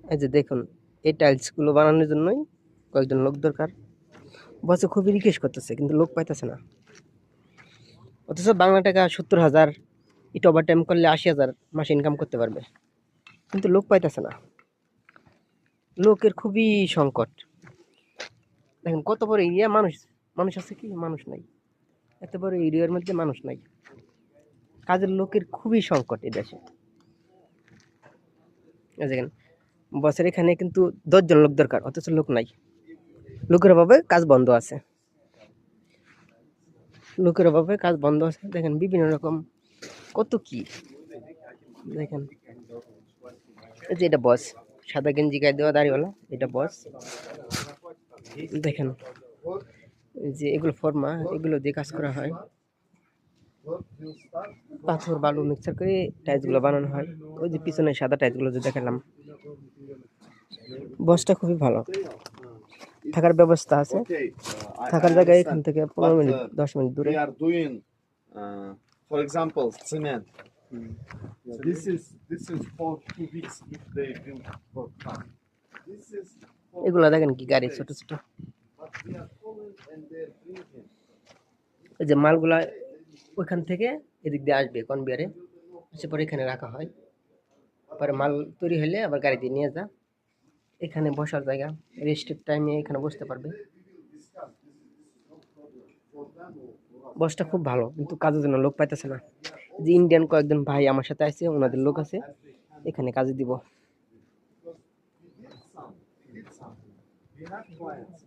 এই যে দেখুন, এই টাইলসগুলো বানানোর জন্যই কয়েকজন লোক দরকার। বসে খুবই রিকোয়েস্ট করতেছে, কিন্তু লোক পাইতেছে না। অথচ বাংলা টাকা 70,000, এটা ওভার টাইম করলে 80,000 মাসে ইনকাম করতে পারবে, কিন্তু লোক পাইতেছে না। লোকের খুবই সংকট। দেখেন কত বড় এরিয়া, মানুষ মানুষ আছে কি? মানুষ নাই। এত বড় এরিয়ার মধ্যে মানুষ নাই। কাজের লোকের খুবই সংকট এই দেশে। এই দেখেন, বছর এখানে কিন্তু 10 জন লোক দরকার, অথচ লোক নাই। লোকের অভাবে কাজ বন্ধ আছে। লোকের অভাবে কাজ বন্ধ আছে। দেখেন বিভিন্ন রকম কত কি। দেখেন এই যে এটা বস, সাদা গেঞ্জি গায়ে দেওয়া দাড়িওয়ালা, এটা বস। দেখেন এই যে এগুলো ফর্মা, এগুলো দিয়ে কাজ করা হয়। পাথর বালু মিক্সার করে টাইলস গুলো বানানো হয়। ওই যে পিছনে সাদা টাইলস গুলো যে দেখালাম। বসটা খুবই ভালো, থাকার ব্যবস্থা আছে। থাকার জায়গায় এখান থেকে 15 মিনিট 10 মিনিট দূরে। For example, cement. This is for 2 weeks if they build for car. This is এগুলা দেখেন কি গাড়ি, ছোট ছোট। but they are falling and they are bringing. এই যে মালগুলা ওইখান থেকে এদিক দিয়ে আসবে কনভেয়ারে, এসে পরে এখানে রাখা হয়। পরে মাল তৈরি হলে আবার গাড়ি দিয়ে নিয়ে যা। এখানে বসার জায়গা, রেস্টের টাইমে এখানে বসতে পারবে। বসটা খুব ভালো, কিন্তু কাজের জন্য লোক পাইতেছে না। যে ইন্ডিয়ান কয়েকজন ভাই আমার সাথে আছে, ওনাদের লোক আছে, এখানে কাজে দিব। We have clients.